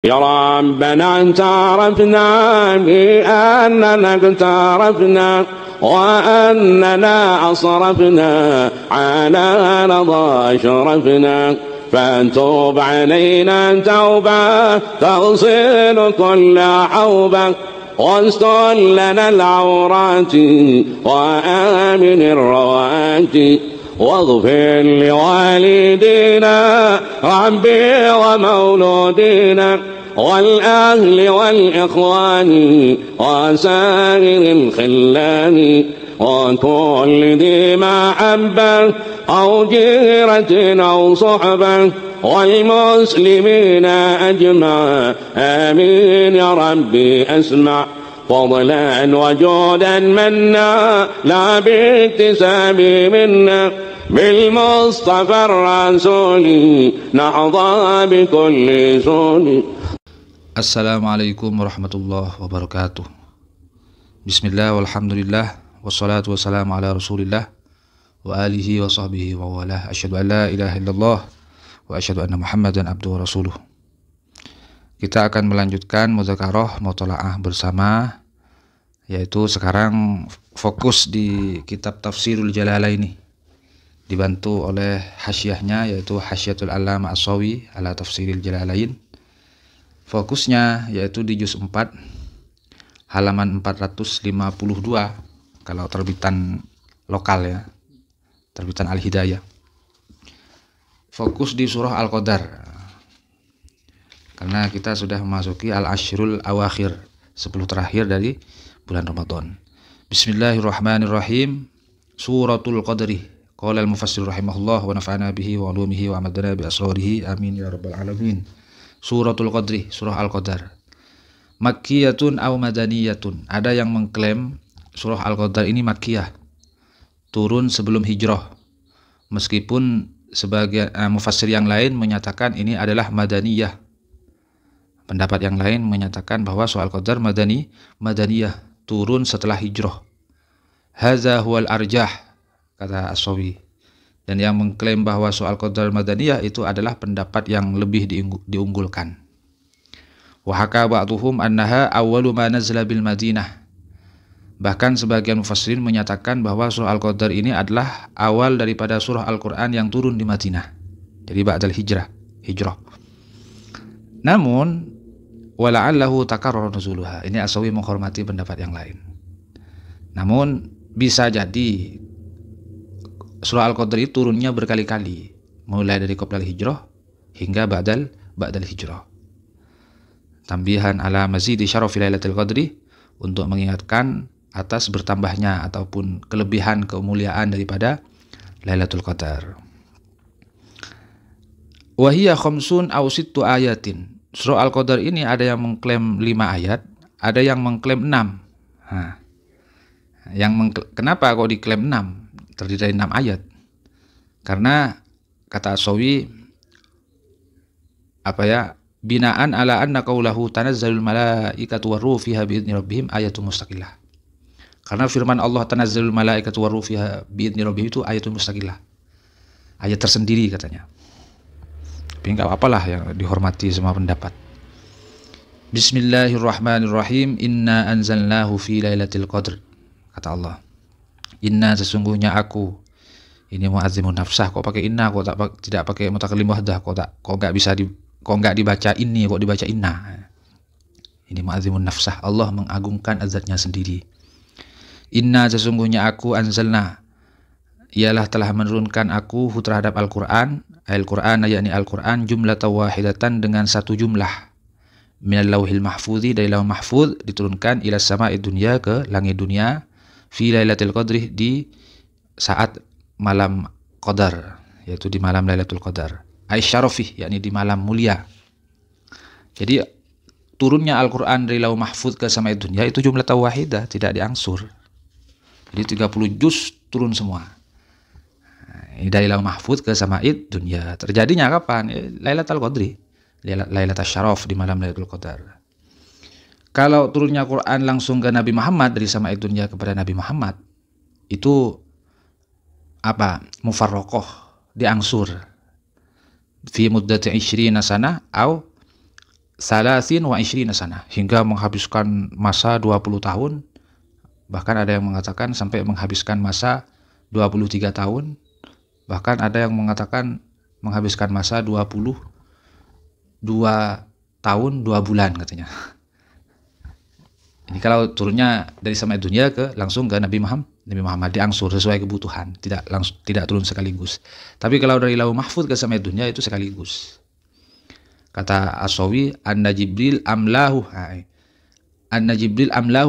يا ربنا اعترفنا بأننا اقترفنا وأننا أصرفنا على رضا أشرفنا فتوب علينا توبة تغسل كل حوبة واستر لنا العورات وآمن الروات واغفر لوالدينا ربي ومولودينا والأهل والإخوان وسائر الخلان وكل ذي محبة أو جيرة أو صحبة والمسلمين أجمع آمين يا ربي أسمع فضلا وجودا منا لا باكتساب منا بالمصطفى الرسول نحظى بكل سول. Assalamualaikum warahmatullahi wabarakatuh. Bismillah walhamdulillah wassalatu wassalamu ala rasulillah wa alihi wa sahbihi wa walah. Asyhadu an la ilaha illallah wa asyhadu anna muhammadan abduhu wa rasuluh. Kita akan melanjutkan mudzakarah mutalaah bersama, yaitu sekarang fokus di kitab Tafsirul Jalalaini, dibantu oleh hasyiahnya yaitu Hasyiatul Allamah As-Sawi ala Tafsiril Jalalain. Fokusnya yaitu di juz 4 halaman 452 kalau terbitan lokal ya, terbitan Al-Hidayah. Fokus di surah Al-Qadar, karena kita sudah memasuki al-ashrul awakhir, 10 terakhir dari bulan Ramadan. Bismillahirrahmanirrahim. Suratul Qadri. Qala al-mufassir rahimahullah wa nafa'ana bihi wa ulumihi wa amadana bi asrarihi amin ya rabbal alamin. Suratul Qadri, surah Al-Qadar. Makkiyatun aw madaniyatun. Ada yang mengklaim surah Al-Qadar ini makkiyah, turun sebelum hijrah. Meskipun sebagian mufassir yang lain menyatakan ini adalah madaniyah. Pendapat yang lain menyatakan bahwa surah Al-Qadar madaniyah, turun setelah hijrah. Hadza huwal arjah, kata As-Sawi. Dan yang mengklaim bahwa surah Al-Qadar madaniyah itu adalah pendapat yang lebih diunggulkan. Wa haka ba'dhum annaha awwalu ma nazala bil Madinah. Bahkan sebagian mufassirin menyatakan bahwa surah Al-Qadar ini adalah awal daripada surah Al-Qur'an yang turun di Madinah. Jadi ba'dal hijrah. Namun wala'allahu takarrar nuzuluha. Ini As-Sawi menghormati pendapat yang lain. Namun bisa jadi surah Al-Qadar itu turunnya berkali-kali, mulai dari qoblal hijrah hingga ba'dal hijrah. Tambihan ala mazidi syarafi lailatul qadri, untuk mengingatkan atas bertambahnya ataupun kelebihan kemuliaan daripada Lailatul Qadar. Wa hiya khamsun aw sittu ayatin. Surah Al-Qadar ini ada yang mengklaim 5 ayat, ada yang mengklaim 6. Kenapa kok diklaim 6? Terdiri dari 6 ayat. Karena kata As-Sawi binaan ala anna qaulahu tanazzalul malaikatu warruhu fiha biidzni rabbihim ayatun mustaqillah. Karena firman Allah tanazzalul malaikatu warruhu fiha biidzni rabbihim itu ayatun mustaqillah, ayat tersendiri katanya. Tapi enggak apalah, yang dihormati semua pendapat. Bismillahirrahmanirrahim. Inna anzalnahu fi lailatul qadr. Kata Allah, inna, sesungguhnya aku. Ini mu'azzimun nafsah, kok pakai inna, kok tidak pakai mutakallim wahdah, kok enggak dibaca ini, kok dibaca inna. Ini mu'azzimun nafsah, Allah mengagungkan azatnya sendiri. Inna, sesungguhnya aku, anzalna, ialah telah menurunkan aku terhadap Al-Qur'an, Al-Qur'an yakni Al-Qur'an, jumlatan wahidatan, dengan satu jumlah, minal lauhil mahfudzi, dari lauh mahfuz, diturunkan ila sama'id dunya, ke langit dunia, fi lailatul qadri, di saat malam qadar, yaitu di malam Lailatul Qadar. Aisyarofih, yakni di malam mulia. Jadi turunnya Al-Quran dari lauh mahfuz ke sama'id dunya itu jumlah wahidah, tidak diangsur. Jadi 30 juz turun semua. Ini dari lauh mahfuz ke sama'id dunya. Terjadinya kapan? Lailatul Qadri, Lailatul Syaraf, di malam Lailatul Qadar. Kalau turunnya Quran langsung ke Nabi Muhammad, dari sama'id dunya kepada Nabi Muhammad, itu mufarraqah, diangsur. Fi muddati 20 sanah au salasin wa ishrina sana, hingga menghabiskan masa 20 tahun, bahkan ada yang mengatakan sampai menghabiskan masa 23 tahun, bahkan ada yang mengatakan menghabiskan masa 22 tahun 2 bulan katanya. Ini kalau turunnya dari samai dunia langsung ke Nabi Muhammad diangsur sesuai kebutuhan, tidak turun sekaligus. Tapi kalau dari lauh mahfuz ke samai dunia itu sekaligus. Kata As-Sawi, anna Jibril amlahu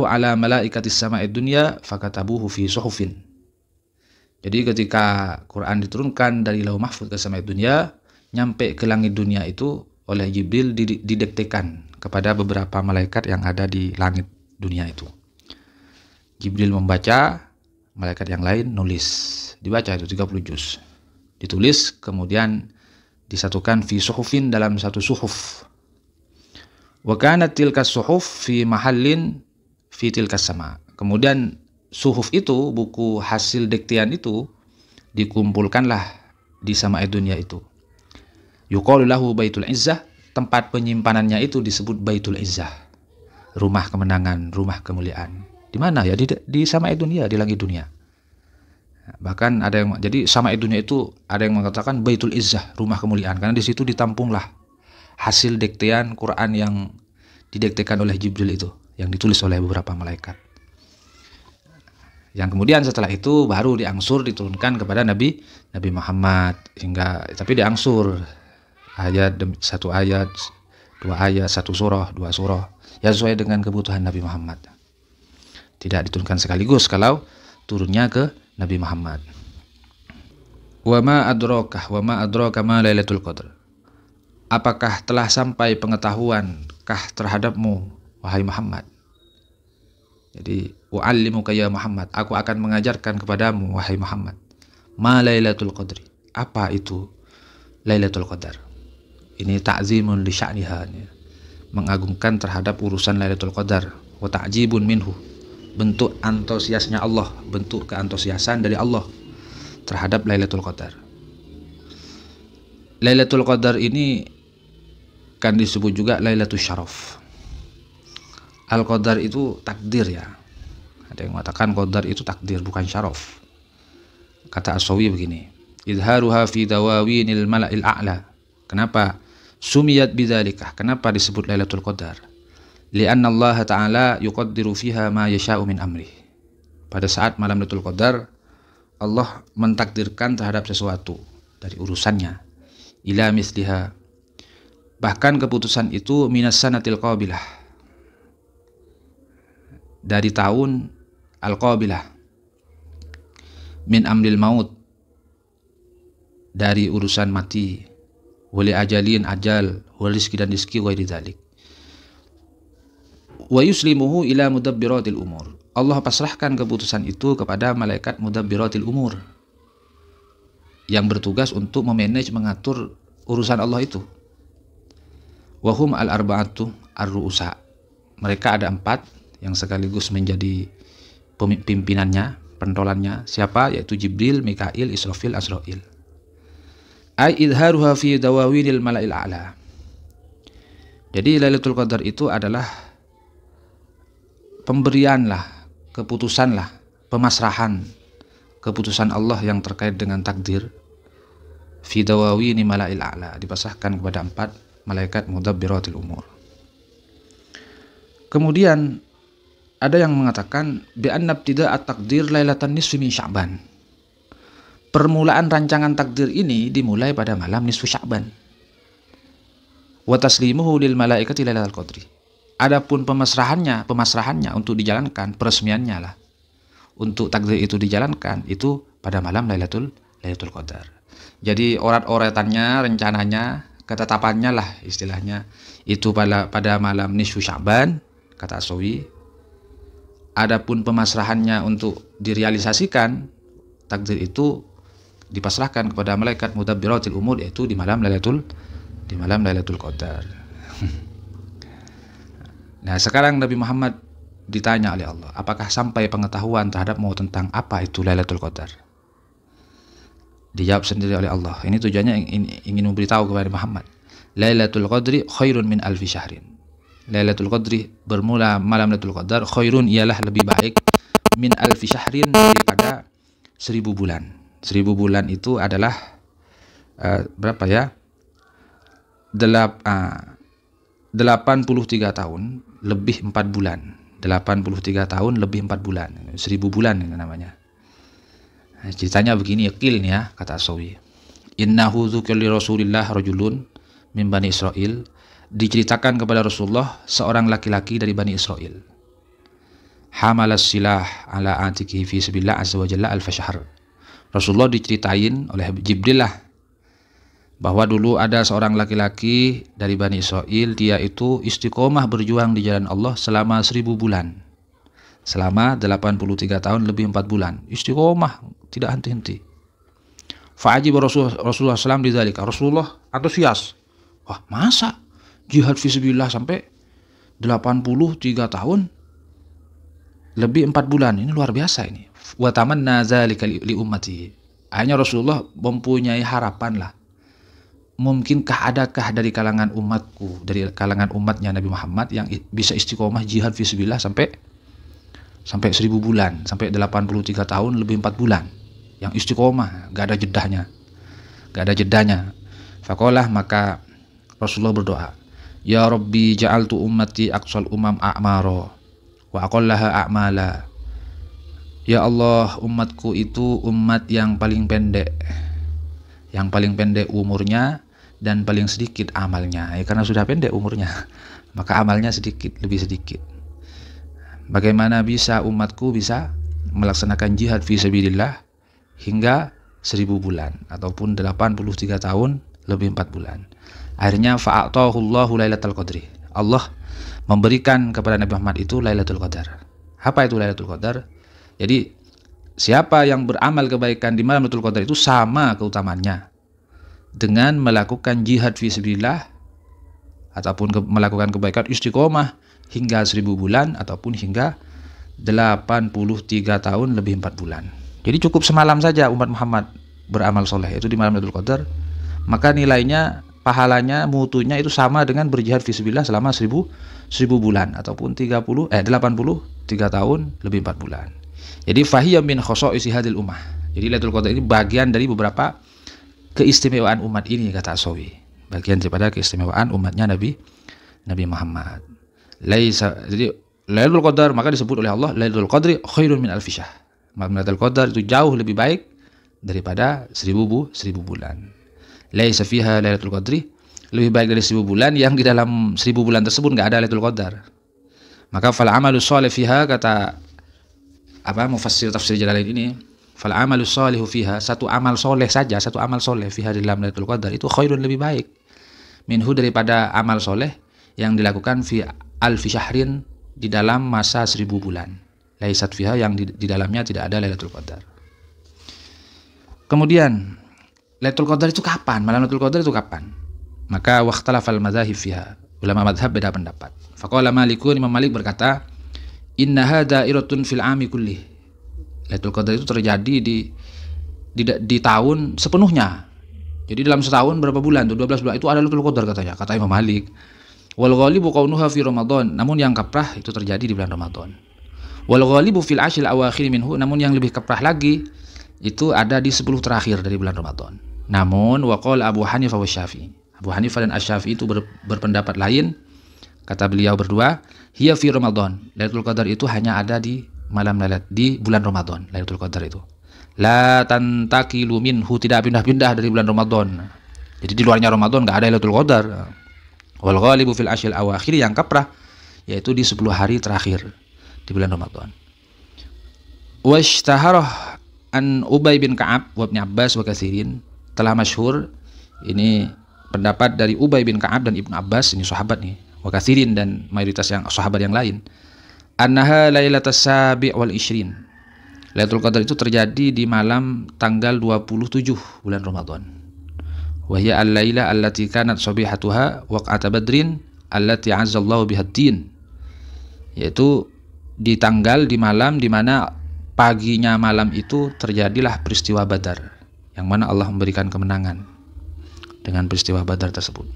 ala malaikatis sama'id dunya fakatabuhu fi suhufin. Jadi ketika Quran diturunkan dari lauh mahfuz ke sama'id dunya, nyampe ke langit dunia itu oleh Jibril didektekan kepada beberapa malaikat yang ada di langit dunia itu. Jibril membaca, malaikat yang lain nulis. Dibaca itu 30 juz. Ditulis, kemudian disatukan fi suhufin, dalam satu suhuf. Wa kanat tilka suhuf fi mahallin fi tilka sama. Kemudian suhuf itu, buku hasil diktian itu, dikumpulkanlah di sama'id dunia itu. Yuqalu lahu Baitul Izzah, tempat penyimpanannya itu disebut Baitul Izzah. Rumah kemenangan, rumah kemuliaan. Di mana ya? Di sama'id dunia, di langit dunia. Bahkan ada yang, jadi sama'id dunia itu ada yang mengatakan Baitul Izzah, rumah kemuliaan, karena di situ ditampunglah hasil diktian Quran yang didiktekan oleh Jibril itu, yang ditulis oleh beberapa malaikat. Yang kemudian setelah itu baru diangsur, diturunkan kepada Nabi Muhammad, hingga tapi diangsur satu ayat, 2 ayat, 1 surah, 2 surah, ya sesuai dengan kebutuhan Nabi Muhammad. Tidak diturunkan sekaligus kalau turunnya ke Nabi Muhammad. Wa ma adraka ma Lailatul Qadar. Apakah telah sampai pengetahuankah terhadapmu wahai Muhammad? Jadi wa'allimuka ya Muhammad, aku akan mengajarkan kepadamu wahai Muhammad, ma Lailatul Qadri, apa itu Lailatul Qadar. Ini ta'zimun li sya'niha, mengagungkan terhadap urusan Lailatul Qadar, wa ta'jibun minhu, bentuk antusiasnya Allah, bentuk keantusiasan dari Allah terhadap Lailatul Qadar. Lailatul Qadar ini kan disebut juga Lailatul Syaraf. Al-Qadar itu takdir ya. Ada yang mengatakan Qadar itu takdir, bukan syaraf. Kata As-Sawi begini, idharuha fi dawawinil mala'il a'la. Kenapa sumiyat bidzalika? Kenapa disebut Lailatul Qadar? Lianna Allah Ta'ala yuqaddiru fiha ma yasha'u min amri. Pada saat malam Lailatul Qadar, Allah mentakdirkan terhadap sesuatu dari urusannya. Ila misliha. Bahkan keputusan itu minas sanatil qabilah, dari tahun al-qabilah, min amril maut, dari urusan mati, wali ajalin ajal, wal rizki dan rizki, wa dzalik. Wa yuslimuhu ila mudabbiratil umur. Allah pasrahkan keputusan itu kepada malaikat mudabbiratil umur, yang bertugas untuk memanage, mengatur urusan Allah itu. Wahum al-arba'atu ar-ru'usa. Mereka ada 4 yang sekaligus menjadi pimpinannya, pentolannya. Siapa? Yaitu Jibril, Mikail, Israfil, Azrail. Ai idharuha fi dawawinil mala'il a'la. Jadi Lailatul Qadar itu adalah pemberianlah, keputusanlah, pemasrahan keputusan Allah yang terkait dengan takdir. Fi dawawini mala'il a'la, dipasrahkan kepada 4 malaikat mudabbiratil umur. Kemudian ada yang mengatakan bi anna ibtida'at takdir lailatan nisfi min Sya'ban. Permulaan rancangan takdir ini dimulai pada malam nisfu Sya'ban. Wa taslimuhu lil malaikati lailatul qadri. Adapun pemasrahannya untuk dijalankan, peresmiannya lah untuk takdir itu dijalankan itu pada malam Lailatul Qadar. Jadi orat-oratannya, rencananya, ketetapannya lah istilahnya itu pada malam nisfu Sya'ban, kata As-Sawi. Adapun pemasrahannya untuk direalisasikan takdir itu dipasrahkan kepada malaikat mudabbiratil umur, yaitu di malam Lailatul Qadar. Nah, sekarang Nabi Muhammad ditanya oleh Allah, apakah sampai pengetahuan terhadapmu tentang apa itu Lailatul Qadar? Dijawab sendiri oleh Allah. Ini tujuannya ingin memberitahu kepada Muhammad Lailatul Qadri khairun min alfi syahrin. Lailatul Qadri bermula malam Lailatul Qadar khairun ialah lebih baik min alfi syahrin daripada 1000 bulan. 1000 bulan itu adalah berapa ya? 83 tahun lebih 4 bulan. 83 tahun lebih 4 bulan. 1000 bulan ini namanya. Nah, ceritanya begini yakil nih ya, kata As-Sawi. Innahu dzukira li Rasulillah rajulun min Bani Israil. Diceritakan kepada Rasulullah seorang laki-laki dari Bani Israil. Hamalas silah ala atikihi fi sabilillah azza wa jalla al-fashahr. Rasulullah diceritain oleh Jibril lah bahwa dulu ada seorang laki-laki dari Bani Israil, dia itu istiqomah berjuang di jalan Allah selama 1000 bulan. Selama 83 tahun lebih 4 bulan. Istiqomah, tidak henti-henti. Fa'ajib Rasulullah SAW didzalika. Rasulullah antusias. Wah, masa jihad fisabilillah sampai 83 tahun lebih 4 bulan? Ini luar biasa ini. Wa tamanna dzalika li ummati. Akhirnya Rasulullah mempunyai harapan lah. Mungkinkah adakah dari kalangan umatku, dari kalangan umatnya Nabi Muhammad yang bisa istiqomah jihad fisabilillah sampai 1000 bulan, sampai 83 tahun lebih 4 bulan, yang istiqomah, gak ada jedanya. Faqalah, maka Rasulullah berdoa, Ya Rabbi ja'altu ummati aqsal umam a'maro wa aqallaha a'mala. Ya Allah, umatku itu umat yang paling pendek umurnya dan paling sedikit amalnya. Karena sudah pendek umurnya, maka amalnya lebih sedikit. Bagaimana bisa umatku bisa melaksanakan jihad fisabilillah hingga 1000 bulan ataupun 83 tahun lebih 4 bulan. Akhirnya fa'atahullahu lailatul qadri. Allah memberikan kepada Nabi Muhammad itu Lailatul Qadar. Apa itu Lailatul Qadar? Jadi siapa yang beramal kebaikan di malam Lailatul Qadar itu sama keutamannya dengan melakukan jihad fisabilillah ataupun melakukan kebaikan istiqomah hingga 1000 bulan ataupun hingga 83 tahun lebih 4 bulan. Jadi cukup semalam saja umat Muhammad beramal soleh itu di malam Lailatul Qadar, maka nilainya, pahalanya, mutunya itu sama dengan berjihad fisabilillah selama 1000 bulan ataupun 83 tahun lebih 4 bulan. Jadi fahiyya min khosa'isi hadil ummah. Jadi Lailatul Qadar ini bagian dari beberapa keistimewaan umat ini, kata As-Sawi. Bagian daripada keistimewaan umatnya Nabi Muhammad. Jadi Lailatul Qadar maka disebut oleh Allah Lailatul Qadri khairun min alfi syahr. Lailatul Qadar itu jauh lebih baik daripada 1000 bulan. Laisa fiha Lailatul Qadri, lebih baik dari 1000 bulan yang di dalam 1000 bulan tersebut enggak ada Lailatul Qadar. Maka fal amalu shalih fiha, kata mufassir tafsir Jalalain ini, fal amalu shalihu fiha, satu amal soleh fiha di dalam Lailatul Qadar itu khairun, lebih baik minhu daripada amal soleh yang dilakukan fi alfi syahrin di dalam masa 1000 bulan. Laisat fiha, yang di dalamnya tidak ada Lailatul Qadar. Kemudian Lailatul Qadar itu kapan? Malam Lailatul Qadar itu kapan? Maka waqtalafal madzahib fiha. Ulama madhab beda pendapat. Faqala Malikun, Imam Malik berkata, innaha da'iratun fil 'ami kullih. Lailatul Qadar itu terjadi di tahun sepenuhnya. Jadi dalam setahun berapa bulan? 12 bulan itu ada Lailatul Qadar katanya, kata Imam Malik. Wal ghalibu kaunuha fi Ramadan. Namun yang kaprah itu terjadi di bulan Ramadan. Wal ghalibu fil 'ashril awakhir minhu. Namun yang lebih kaprah lagi itu ada di 10 terakhir dari bulan Ramadan. Namun waqala Abu Hanifah wa Syafi'i. Abu Hanifah dan Asy-Syafi'i itu berpendapat lain. Kata beliau berdua, hiya fi Ramadan. Lailatul Qadar itu hanya ada di di bulan Ramadan. Lailatul Qadar itu la tantaqilu minhu, tidak pindah-pindah dari bulan Ramadan. Jadi di luarnya Ramadan enggak ada Lailatul Qadar. Wal ghalibu fil 'ashril awakhir, yang kaprah yaitu di 10 hari terakhir di bulan Ramadan. Washtaharah an Ubay bin Ka'ab wa Ibnu Abbas wa katsirin, telah masyhur ini pendapat dari Ubay bin Ka'ab dan Ibnu Abbas, ini sahabat nih, wa katsirin dan mayoritas yang sahabat yang lain, annaha lailatus sabi' wal 20. Lailatul Qadar itu terjadi di malam tanggal 27 bulan Ramadan. Wa hiya al-laila allati kanat sabihatuha waq'at badrin allati 'azzallahu biha ad-din. Yaitu di malam di mana paginya malam itu terjadilah peristiwa Badar, yang mana Allah memberikan kemenangan dengan peristiwa Badar tersebut.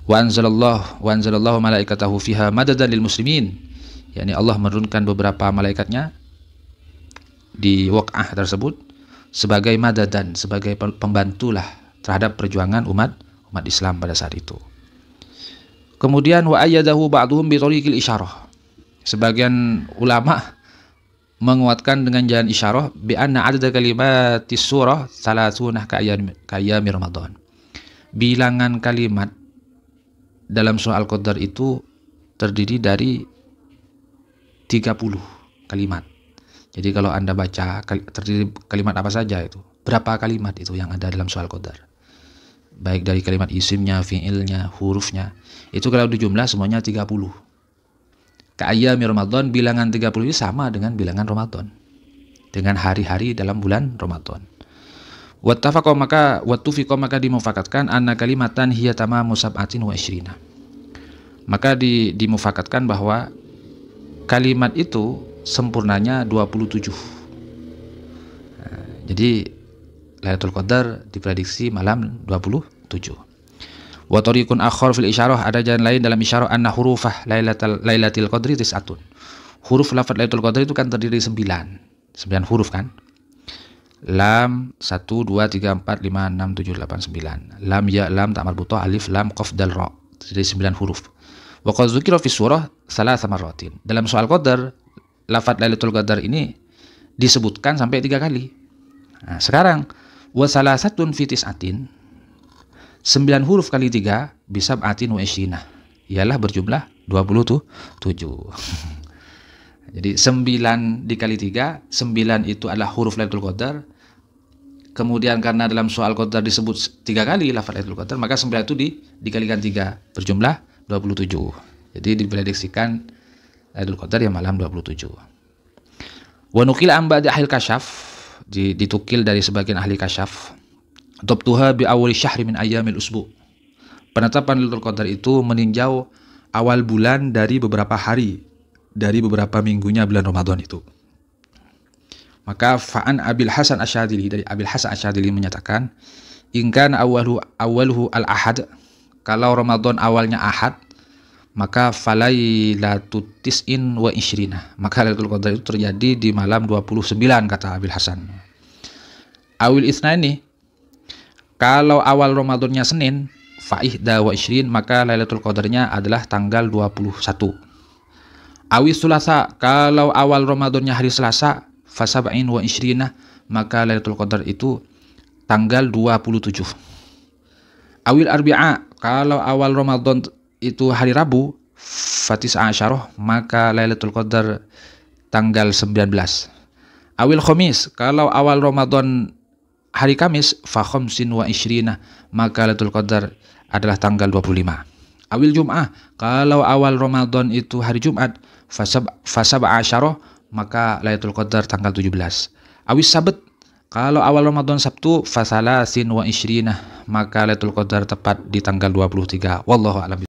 Wa anzalallahu malaikatahu fiha madadan lil muslimin. yakni Allah menurunkan beberapa malaikatnya di waq'ah tersebut sebagai madadan, sebagai pembantulah terhadap perjuangan umat Islam pada saat itu. Kemudian wa ayyadahu ba'duhum bi tariqil isyarah. Sebagian ulama menguatkan dengan jalan isyarah bi anna adada kalimatis surah 30 ka'ayyami Ramadan. Bilangan kalimat dalam surah Al-Qadar itu terdiri dari 30 kalimat. Jadi kalau Anda baca terdiri kalimat apa saja itu, berapa kalimat itu yang ada dalam surah Al-Qadar? Baik dari kalimat isimnya, fi'ilnya, hurufnya. Itu kalau dijumlah semuanya 30. Ka'ayyami Ramadan, bilangan 30 ini sama dengan bilangan Ramadan. Dengan hari-hari dalam bulan Ramadan. Wattafaqa maka dimufakatkan anna kalimatan hiya tamamu sab'atin wa isyrina. Maka dimufakatkan bahwa kalimat itu sempurnanya 27. Nah, jadi Lailatul Qadar diprediksi malam 27. Wa tariqun akhar fil isyarah, ada jalan lain dalam isyarah anna hurufah Lailatul Qadri tis'atun. Huruf lafaz Lailatul Qadar itu kan terdiri 9 huruf kan? Lam 1 2 3 4 5 6 7 8 9. Lam ya lam ta marbutah alif lam qaf dal ra. Jadi 9 huruf. Wa qad dzukira fi surah 3 marratin. Dalam soal Qadar lafaz Lailatul Qadar ini disebutkan sampai 3 kali. Nah, sekarang wa salasatun fi tis'atin, 9 huruf kali 3 bisa ba'atin wa isyina, ialah berjumlah 27. Jadi 9 dikali 3, 9 itu adalah huruf Lailatul Qadar. Kemudian karena dalam soal Qadar disebut 3 kali lafaz Lailatul Qadar, maka 9 itu dikalikan 3 berjumlah 27. Jadi diprediksikan Lailatul Qadar yang malam 27. Wa nuqila an ba'di ahli kasyaf, ditukil dari sebagian ahli kasyaf, dhabtuha bi awwal syahri min ayyamil usbu. Penetapan Lailatul Qadar itu meninjau awal bulan dari beberapa hari, dari beberapa minggunya bulan Ramadan itu. Maka fa'an Abil Hasan Asyadili, dari Abil Hasan Asyadili menyatakan, in kana awwaluhu al-ahad, kalau Ramadan awalnya ahad, maka falailatul tis'in wa isyrina, maka Lailatul Qadar itu terjadi di malam 29 kata Abil Hasan. Awil itsnaini, kalau awal Ramadannya Senin, fa'ihda wa isyrin, maka Lailatul Qadarnya adalah tanggal 21. Awil sulasa, kalau awal Ramadannya hari Selasa, fasab'in wa isyrina, maka Lailatul Qadar itu tanggal 27. Awil arbi'a, kalau awal Ramadan itu hari Rabu, fatis'a asyarah, maka Lailatul Qadar tanggal 19. Awil khamis, kalau awal Ramadan hari Kamis, fa khamsin wa isyrina, maka Lailatul Qadar adalah tanggal 25. Awil Jum'ah, kalau awal Ramadan itu hari Jumat, fasab'a asyarah, maka Lailatul Qadar tanggal 17. Awil Sabt, kalau awal Ramadan Sabtu, fasalasin wa isyrina, maka Lailatul Qadar tepat di tanggal 23. Wallahu a'lam.